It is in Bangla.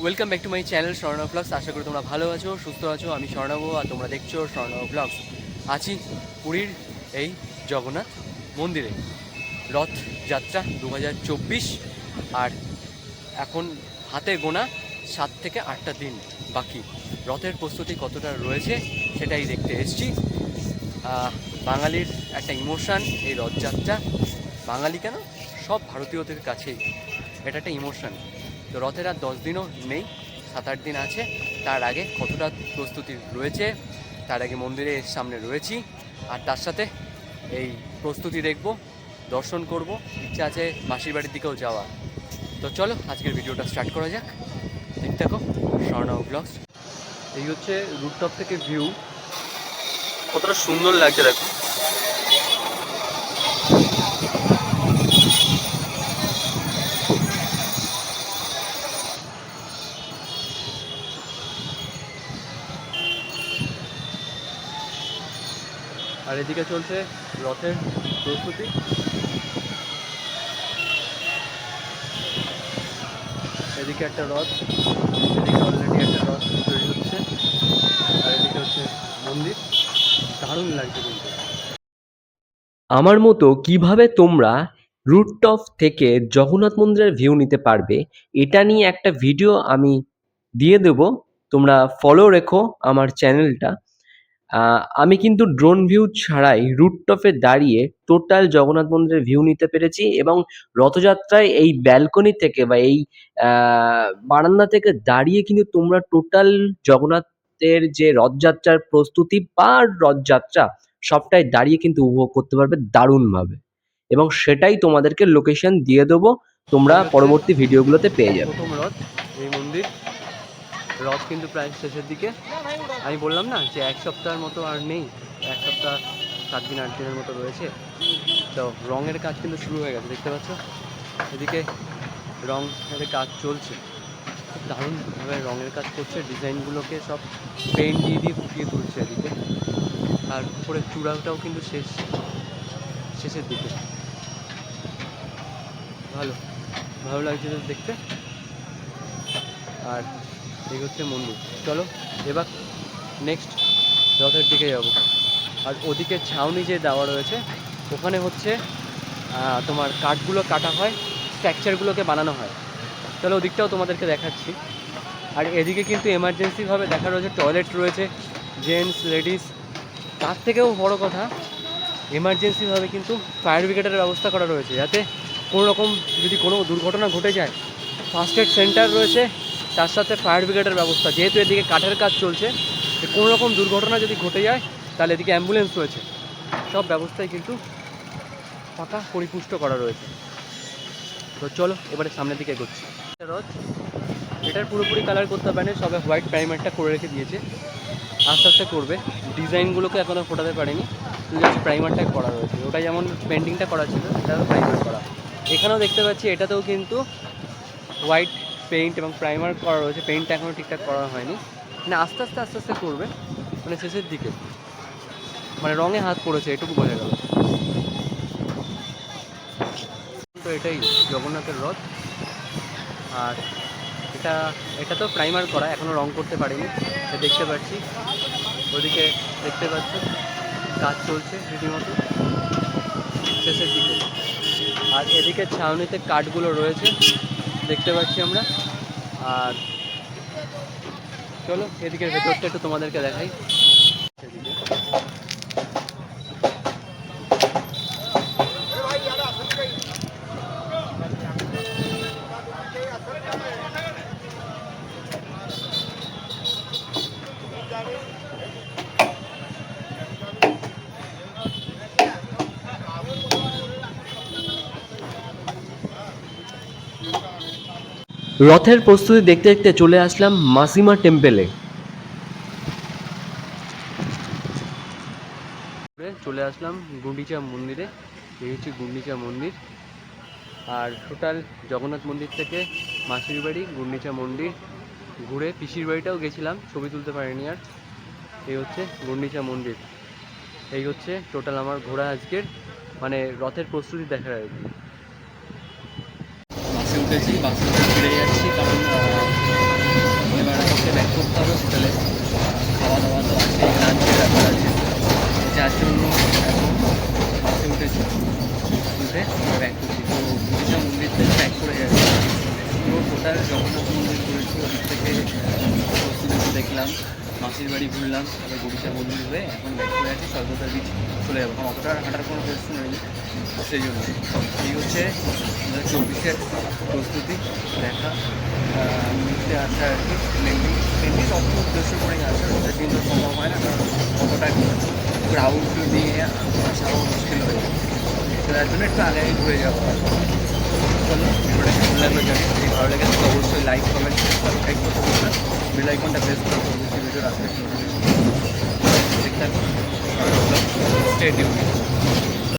Welcome back to my channel Swarnab blogs. আশা করি তোমরা ভালো আছো, সুস্থ আছো। আমি স্বর্ণব আর তোমরা দেখছো স্বর্ণব ব্লগস। আছি পুরীর এই জগন্নাথ মন্দিরে, রথযাত্রা 2024। আর এখন হাতে গোনা 7 থেকে 8টা দিন বাকি। রথের প্রস্তুতি কতটা রয়েছে সেটাই দেখতে এসছি। বাঙালির একটা ইমোশান এই রথযাত্রা। বাঙালি কেন, সব ভারতীয়দের কাছেই এটা একটা ইমোশান। তো রথের আর 10 দিনও নেই, 7-8 দিন আছে। তার আগে কতটা প্রস্তুতি রয়েছে, তার আগে মন্দিরের সামনে রয়েছি, আর তার সাথে এই প্রস্তুতি দেখব, দর্শন করব, ইচ্ছা আছে মাসির বাড়ির দিকেও যাওয়া। তো চলো আজকের ভিডিওটা স্টার্ট করা যাক। দেখতে থাকো স্বর্ণব ব্লগস। এই হচ্ছে রুটটপ থেকে ভিউ, কতটা সুন্দর লাগছে দেখো। আর এদিকে চলছে রথের প্রস্তুতি। এদিকে একটা রথ, এদিকে অলরেডি একটা রথ তৈরি হচ্ছে, আর এদিকে হচ্ছে মন্দির। দারুণ লাগছে কিন্তু। আমার মতো কিভাবে তোমরা রুটটপ থেকে জগন্নাথ মন্দিরের ভিউ নিতে পারবে, এটা নিয়ে একটা ভিডিও আমি দিয়ে দেব। তোমরা ফলো রেখো আমার চ্যানেলটা। আমি কিন্তু ড্রোন ভিউ ছাড়াই রুটটপে দাঁড়িয়ে টোটাল জগন্নাথ মন্দিরের ভিউ নিতে পেরেছি, এবং রথযাত্রায় এই ব্যালকনি থেকে বা এই বারান্দা থেকে দাঁড়িয়ে কিন্তু তোমরা টোটাল জগন্নাথের যে রথযাত্রার প্রস্তুতি বা রথযাত্রা সবটাই দাঁড়িয়ে কিন্তু উপভোগ করতে পারবে দারুণভাবে। এবং সেটাই তোমাদেরকে লোকেশন দিয়ে দেবো, তোমরা পরবর্তী ভিডিওগুলোতে পেয়ে যাবে। প্রথম রথ এই মন্দির, রথ কিন্তু প্রায় শেষের দিকে। আমি বললাম না যে 1 সপ্তাহের মতো আর নেই, 1 সপ্তাহ 7 দিন 8 দিনের মতো রয়েছে। তো রঙের কাজ কিন্তু শুরু হয়ে গেছে, দেখতে পাচ্ছ এদিকে রঙের কাজ চলছে। খুব দারুণভাবে রঙের কাজ করছে, ডিজাইনগুলোকে সব পেইন্ট দিয়ে দিয়ে ফুটিয়ে তুলছে এদিকে। আর উপরে চূড়াটাও কিন্তু শেষের দিকে। ভালো ভালো লাগছে দেখতে। আর এই হচ্ছে মন্দির। চলো এবার নেক্সট রথের দিকে যাব। আর ওদিকে ছাউনি যে দেওয়া রয়েছে, ওখানে হচ্ছে তোমার কাঠগুলো কাটা হয়, স্ট্রাকচারগুলোকে বানানো হয়। চলো ওদিকটাও তোমাদেরকে দেখাচ্ছি। আর এদিকে কিন্তু এমার্জেন্সিভাবে দেখা রয়েছে, টয়লেট রয়েছে, জেন্টস লেডিস। তার থেকেও বড় কথা, এমার্জেন্সিভাবে কিন্তু ফায়ার ব্রিগেডের ব্যবস্থা করা রয়েছে, যাতে কোনো রকম যদি কোনো দুর্ঘটনা ঘটে যায়, ফার্স্ট এড সেন্টার রয়েছে, তার সাথে ফায়ার ব্রিগেডের ব্যবস্থা। যেহেতু এদিকে কাঠের কাজ চলছে, কোনো রকম দুর্ঘটনা যদি ঘটে যায় তাহলে এদিকে অ্যাম্বুলেন্স রয়েছে। সব ব্যবস্থাই কিন্তু পাকা পরিপুষ্ট করা রয়েছে। তো চলো এবারে সামনের দিকে এগোচ্ছি। রথ এটার পুরোপুরি কালার করতে পারেনি, সবে হোয়াইট প্রাইমারটা করে রেখে দিয়েছে, আস্তে আস্তে করবে। ডিজাইনগুলোকে এখনও ফোটাতে পারেনি, জাস্ট প্রাইমারটা করা রয়েছে। ওটা যেমন পেন্টিংটা করা ছিল, এটাও প্রাইমার করা। এখানেও দেখতে পাচ্ছি এটাতেও কিন্তু হোয়াইট পেইন্ট এবং প্রাইমার করা রয়েছে, পেইন্টটা এখনও ঠিকঠাক করা হয়নি। মানে আস্তে আস্তে আস্তে আস্তে করবে, মানে শেষের দিকে, মানে রঙে হাত পড়েছে এটুকু বোঝা গেল। তো এটাই জগন্নাথের রথ। আর এটা তো প্রাইমার করা, এখনও রং করতে পারিনি, দেখতে পাচ্ছি। ওদিকে দেখতে পাচ্ছ কাজ চলছে রীতিমতো শেষের দিকে। আর এদিকে ছাউনিতে কাঠগুলো রয়েছে, দেখতে পাচ্ছি আমরা। আর চলো এদিকে ভেতরটা একটু তোমাদেরকে দেখাই। এদিকে রথের প্রস্তুতি দেখতে দেখতে চলে আসলাম মাসিমা টেম্পেলে। চলে আসলাম গুন্ডিচা মন্দিরে। এই হচ্ছে গুন্ডিচা মন্দির। আর টোটাল জগন্নাথ মন্দির থেকে মাসির বাড়ি, গুন্ডিচা মন্দির ঘুরে পিসির বাড়িটাও গেছিলাম, ছবি তুলতে পারিনি আর। এই হচ্ছে গুন্ডিচা মন্দির। এই হচ্ছে টোটাল আমার ঘোরা আজকের, মানে রথের প্রস্তুতি দেখার আর কি। বাসে উঠেছি, বাসে উঠে ফিরে যাচ্ছি, কারণ কলকাতার জগন্নাথ মন্দির ঘুরেছি, ওদিক থেকে পশ্চিমবঙ্গ দেখলাম, মাসির বাড়ি ঘুরলাম, তারপর গড়িশা মন্দির হয়ে এখন ব্যাক করে আছি সর্বদা বিচ চলে যাবো, কারণ অতটা হাঁটার কোনো পরিস্থিতি নেই, সেই জন্য। এই হচ্ছে 2024-এর প্রস্তুতি দেখা, ঘুরতে আসা আর কি। মেনলি মেনলি তখন উদ্দেশ্য করেই আসা, ওটা কিন্তু সম্ভব হয় না, কারণ অতটা ক্রাউড নিয়ে আসাও মুশকিল হয়ে যায়, তো তার জন্য একটু আগে ঘুরে যাওয়া হয়। চলো, ভিডিওটা কেমন লাগলো জানি, যদি ভালো লেগে থাকে অবশ্যই লাইক কমেন্ট সাবস্ক্রাইব করতে বলবেন, বেল আইকনটা প্রেস করে পরবর্তী ভিডিওর আসতে নোটিফিকেশন দেখতে থাকুন। Stay tune.